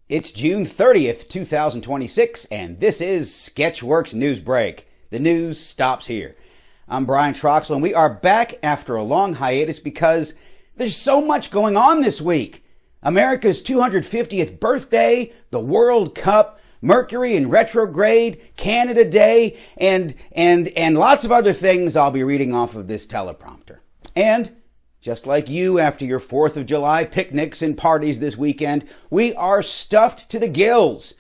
It's June 30th, 2026, and this is Sketchworks NewsBrake. The news stops here. I'm Brian Troxel, and we are back after a long hiatus because there's so much going on this week. America's 250th birthday, the World Cup, Mercury in retrograde, Canada Day, and lots of other things I'll be reading off of this teleprompter. And just like you after your 4th of July picnics and parties this weekend, we are stuffed to the gills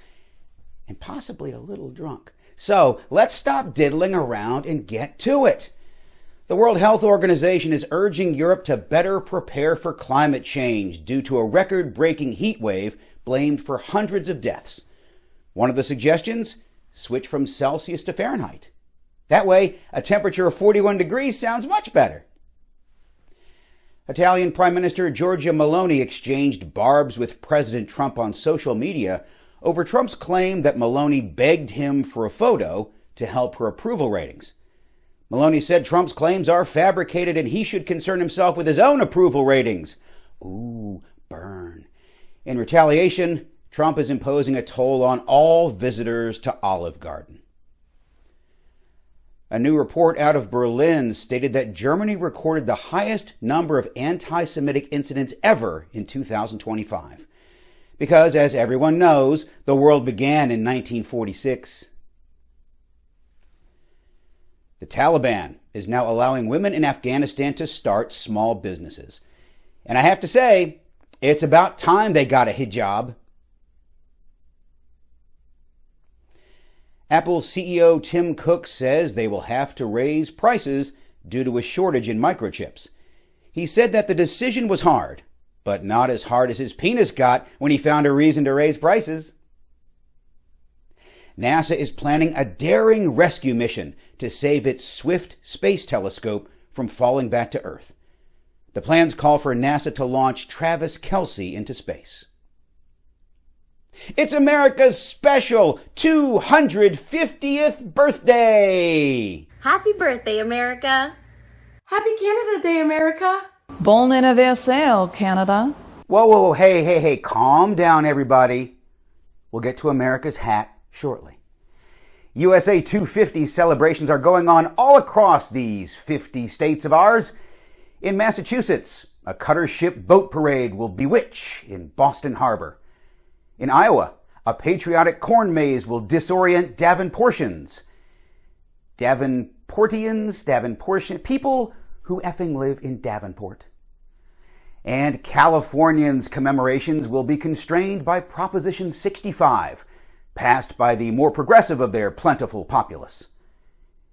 and possibly a little drunk. So let's stop diddling around and get to it. The World Health Organization is urging Europe to better prepare for climate change due to a record-breaking heat wave blamed for hundreds of deaths. One of the suggestions? Switch from Celsius to Fahrenheit. That way, a temperature of 41 degrees sounds much better. Italian Prime Minister Giorgia Meloni exchanged barbs with President Trump on social media over Trump's claim that Meloni begged him for a photo to help her approval ratings. Meloni said Trump's claims are fabricated and he should concern himself with his own approval ratings. Ooh, burn. In retaliation, Trump is imposing a toll on all visitors to Olive Garden. A new report out of Berlin stated that Germany recorded the highest number of anti-Semitic incidents ever in 2025. Because, as everyone knows, the world began in 1946. The Taliban is now allowing women in Afghanistan to start small businesses. And I have to say, it's about time they got a hijab. Apple CEO Tim Cook says they will have to raise prices due to a shortage in microchips. He said that the decision was hard, but not as hard as his penis got when he found a reason to raise prices. NASA is planning a daring rescue mission to save its Swift space telescope from falling back to Earth. The plans call for NASA to launch Travis Kelce into space. It's America's special 250th birthday! Happy birthday, America! Happy Canada Day, America! Bon anniversaire, Canada. Whoa, hey, calm down, everybody. We'll get to America's hat shortly. USA 250 celebrations are going on all across these 50 states of ours. In Massachusetts, a cutter ship boat parade will bewitch in Boston Harbor. In Iowa, a patriotic corn maze will disorient Davenportians. People who effing live in Davenport. And Californians' commemorations will be constrained by Proposition 65, passed by the more progressive of their plentiful populace.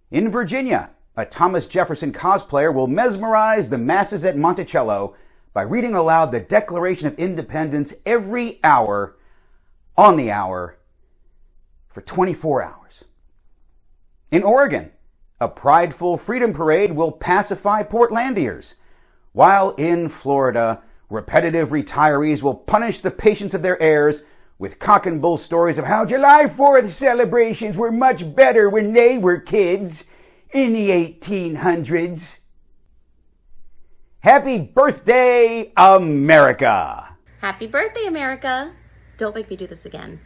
In Virginia, a Thomas Jefferson cosplayer will mesmerize the masses at Monticello by reading aloud the Declaration of Independence every hour on the hour for 24 hours. In Oregon, a prideful freedom parade will pacify Portlandiers, while in Florida, repetitive retirees will punish the patience of their heirs with cock and bull stories of how July 4th celebrations were much better when they were kids in the 1800s. Happy birthday, America! Happy birthday, America! Don't make me do this again.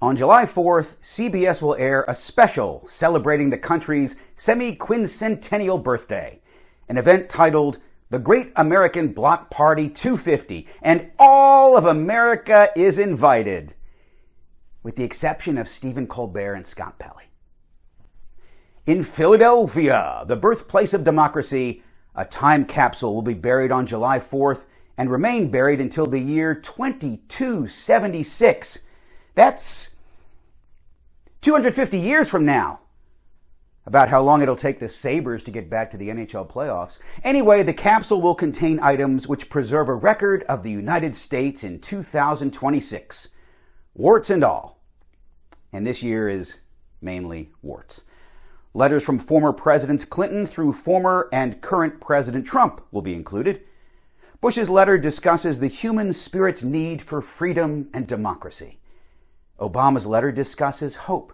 On July 4th, CBS will air a special celebrating the country's semi-quincentennial birthday, an event titled The Great American Block Party 250, and all of America is invited, with the exception of Stephen Colbert and Scott Pelley. In Philadelphia, the birthplace of democracy, a time capsule will be buried on July 4th and remain buried until the year 2276. That's 250 years from now. About how long it'll take the Sabres to get back to the NHL playoffs. Anyway, the capsule will contain items which preserve a record of the United States in 2026. Warts and all. And this year is mainly warts. Letters from former Presidents Clinton through former and current President Trump will be included. Bush's letter discusses the human spirit's need for freedom and democracy. Obama's letter discusses hope.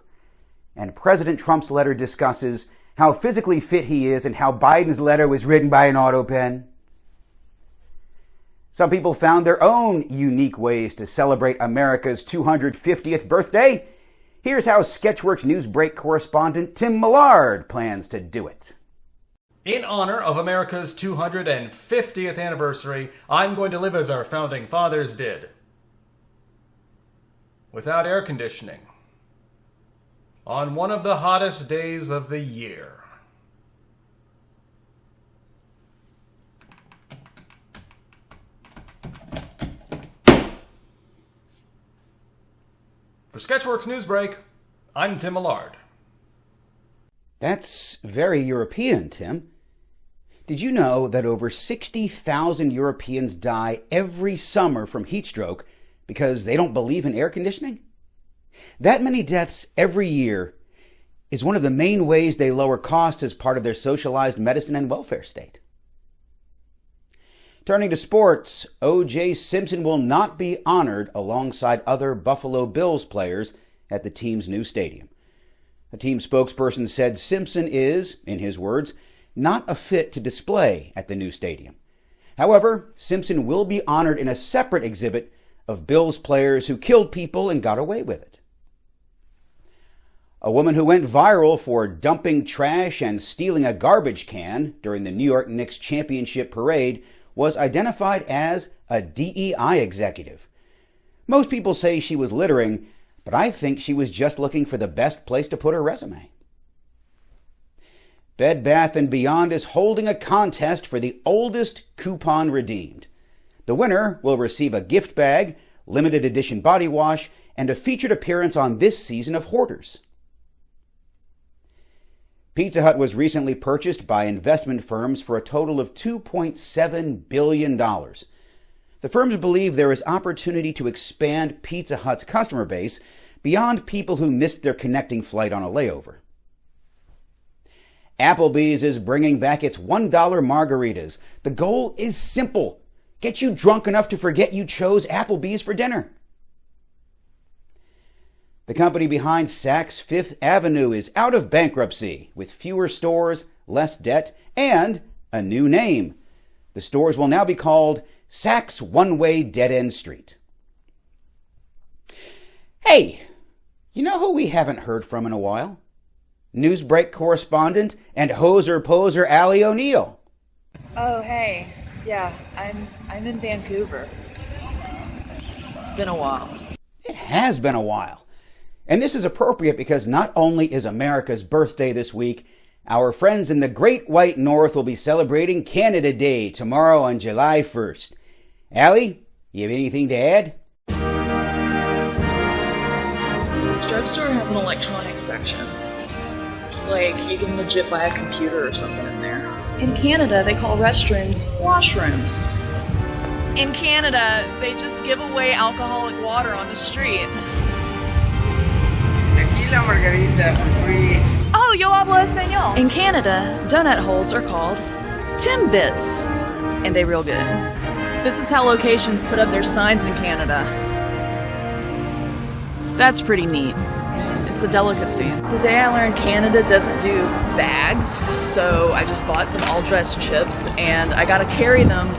And President Trump's letter discusses how physically fit he is and how Biden's letter was written by an auto pen. Some people found their own unique ways to celebrate America's 250th birthday. Here's how Sketchworks NewsBrake correspondent Tim Millard plans to do it. In honor of America's 250th anniversary, I'm going to live as our founding fathers did. Without air conditioning. On one of the hottest days of the year. For Sketchworks NewsBrake, I'm Tim Millard. That's very European, Tim. Did you know that over 60,000 Europeans die every summer from heat stroke because they don't believe in air conditioning? That many deaths every year is one of the main ways they lower costs as part of their socialized medicine and welfare state. Turning to sports, O.J. Simpson will not be honored alongside other Buffalo Bills players at the team's new stadium. A team spokesperson said Simpson is, in his words, not a fit to display at the new stadium. However, Simpson will be honored in a separate exhibit of Bills players who killed people and got away with it. A woman who went viral for dumping trash and stealing a garbage can during the New York Knicks championship parade was identified as a DEI executive. Most people say she was littering, but I think she was just looking for the best place to put her resume. Bed Bath & Beyond is holding a contest for the oldest coupon redeemed. The winner will receive a gift bag, limited edition body wash, and a featured appearance on this season of Hoarders. Pizza Hut was recently purchased by investment firms for a total of $2.7 billion. The firms believe there is opportunity to expand Pizza Hut's customer base beyond people who missed their connecting flight on a layover. Applebee's is bringing back its $1 margaritas. The goal is simple: get you drunk enough to forget you chose Applebee's for dinner. The company behind Saks Fifth Avenue is out of bankruptcy, with fewer stores, less debt, and a new name. The stores will now be called Saks One-Way Dead End Street. Hey, you know who we haven't heard from in a while? NewsBrake correspondent and hoser poser Allie O'Neill. Oh, hey. Yeah, I'm in Vancouver. It's been a while. It has been a while. And this is appropriate because not only is America's birthday this week, our friends in the Great White North will be celebrating Canada Day tomorrow on July 1st. Allie, you have anything to add? This drugstore has an electronics section. Like, you can legit buy a computer or something in there. In Canada, they call restrooms washrooms. In Canada, they just give away alcoholic water on the street. Tequila margarita for free. Oh, yo hablo español. In Canada, donut holes are called Timbits, and they real good. This is how locations put up their signs in Canada. That's pretty neat. It's a delicacy. Today I learned Canada doesn't do bags, so I just bought some all-dressed chips, and I gotta carry them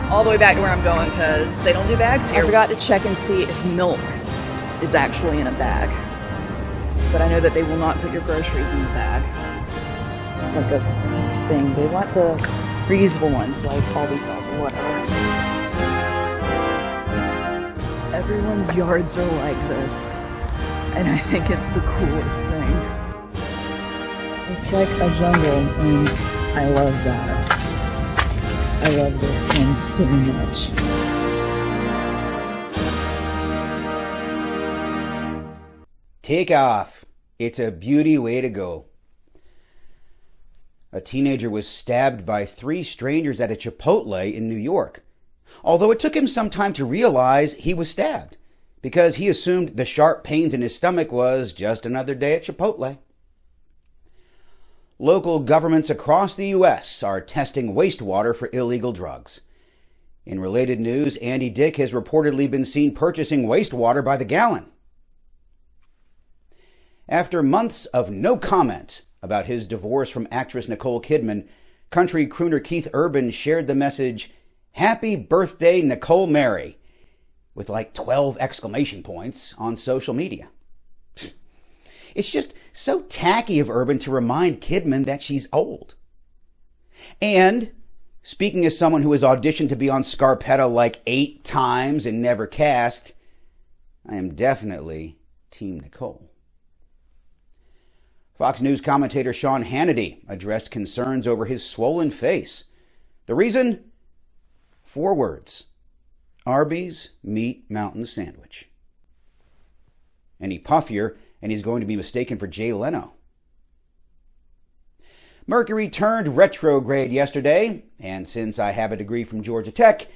all the way back to where I'm going because they don't do bags here. I forgot to check and see if milk is actually in a bag. But I know that they will not put your groceries in the bag. Like a thing. They want the reusable ones, like Aldi sells or whatever. Everyone's yards are like this. And I think it's the coolest thing. It's like a jungle, and I love that. I love this one so much. Take off. It's a beauty way to go. A teenager was stabbed by 3 strangers at a Chipotle in New York, although it took him some time to realize he was stabbed, because he assumed the sharp pains in his stomach was just another day at Chipotle. Local governments across the U.S. are testing wastewater for illegal drugs. In related news, Andy Dick has reportedly been seen purchasing wastewater by the gallon. After months of no comment about his divorce from actress Nicole Kidman, country crooner Keith Urban shared the message, Happy birthday, Nicole Mary, with like 12 exclamation points on social media. It's just so tacky of Urban to remind Kidman that she's old. And speaking as someone who has auditioned to be on Scarpetta like 8 times and never cast, I am definitely Team Nicole. Fox News commentator Sean Hannity addressed concerns over his swollen face. The reason? 4 words. Arby's Meat Mountain Sandwich. Any puffier, and he's going to be mistaken for Jay Leno. Mercury turned retrograde yesterday, and since I have a degree from Georgia Tech,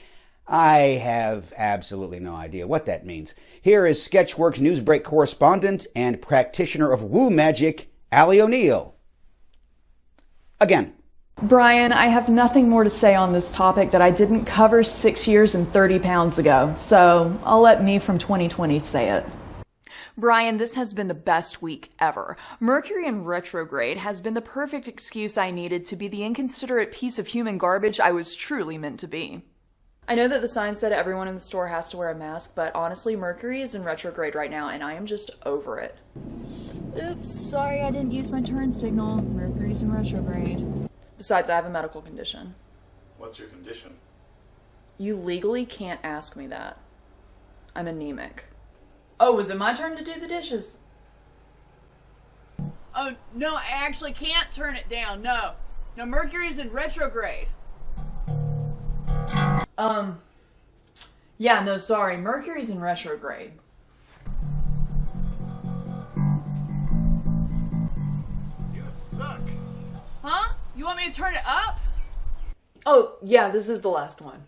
I have absolutely no idea what that means. Here is Sketchworks NewsBrake correspondent and practitioner of woo magic, Allie O'Neill. Again. Brian, I have nothing more to say on this topic that I didn't cover 6 years and 30 pounds ago, so I'll let me from 2020 say it. Brian, this has been the best week ever. Mercury in retrograde has been the perfect excuse I needed to be the inconsiderate piece of human garbage I was truly meant to be. I know that the sign said everyone in the store has to wear a mask, but honestly, Mercury is in retrograde right now, and I am just over it. Oops, sorry I didn't use my turn signal. Mercury's in retrograde. Besides, I have a medical condition. What's your condition? You legally can't ask me that. I'm anemic. Oh, was it my turn to do the dishes? Oh, no, I actually can't turn it down. No, Mercury's in retrograde. Yeah, no, sorry. Mercury's in retrograde. You suck. Huh? You want me to turn it up? Oh, yeah, this is the last one.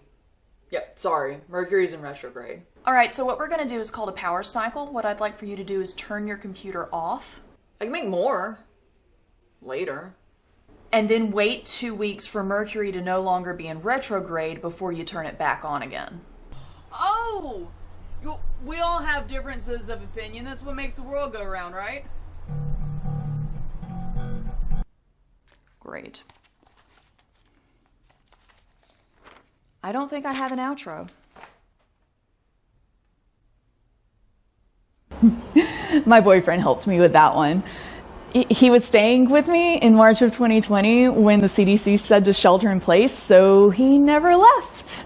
Yep, sorry. Mercury's in retrograde. Alright, so what we're gonna do is called a power cycle. What I'd like for you to do is turn your computer off. I can make more. Later. And then wait 2 weeks for Mercury to no longer be in retrograde before you turn it back on again. Oh! We all have differences of opinion. That's what makes the world go round, right? Great. I don't think I have an outro. My boyfriend helped me with that one. He was staying with me in March of 2020 when the CDC said to shelter in place, so he never left.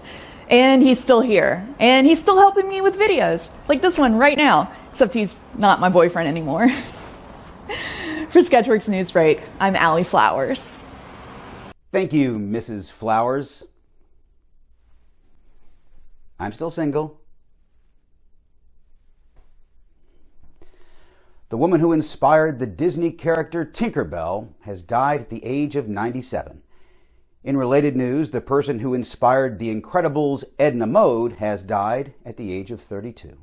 And he's still here. And he's still helping me with videos, like this one right now, except he's not my boyfriend anymore. For Sketchworks NewsBrake, I'm Allie Flowers. Thank you, Mrs. Flowers. I'm still single. The woman who inspired the Disney character Tinkerbell has died at the age of 97. In related news, the person who inspired The Incredibles' Edna Mode has died at the age of 32.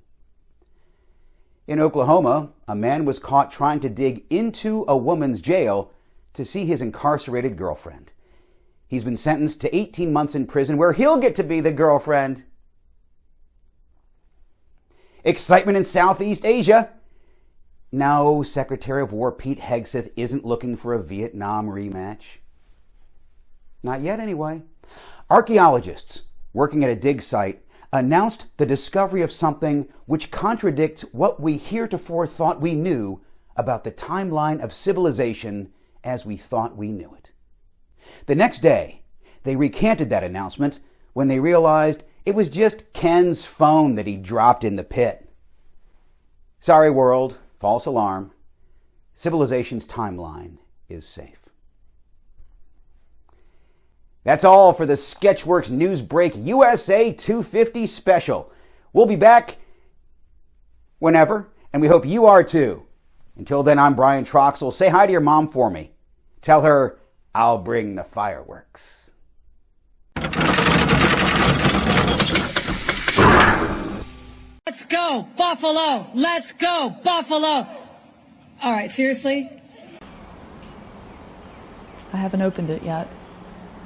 In Oklahoma, a man was caught trying to dig into a woman's jail to see his incarcerated girlfriend. He's been sentenced to 18 months in prison where he'll get to be the girlfriend. Excitement in Southeast Asia. No, Secretary of War Pete Hegseth isn't looking for a Vietnam rematch. Not yet, anyway. Archaeologists working at a dig site announced the discovery of something which contradicts what we heretofore thought we knew about the timeline of civilization as we thought we knew it. The next day, they recanted that announcement when they realized it was just Ken's phone that he dropped in the pit. Sorry, world. False alarm. Civilization's timeline is safe. That's all for the Sketchworks NewsBrake USA 250 special. We'll be back whenever, and we hope you are too. Until then, I'm Brian Troxel. Say hi to your mom for me. Tell her I'll bring the fireworks. Let's go, Buffalo! Let's go, Buffalo! All right, seriously? I haven't opened it yet.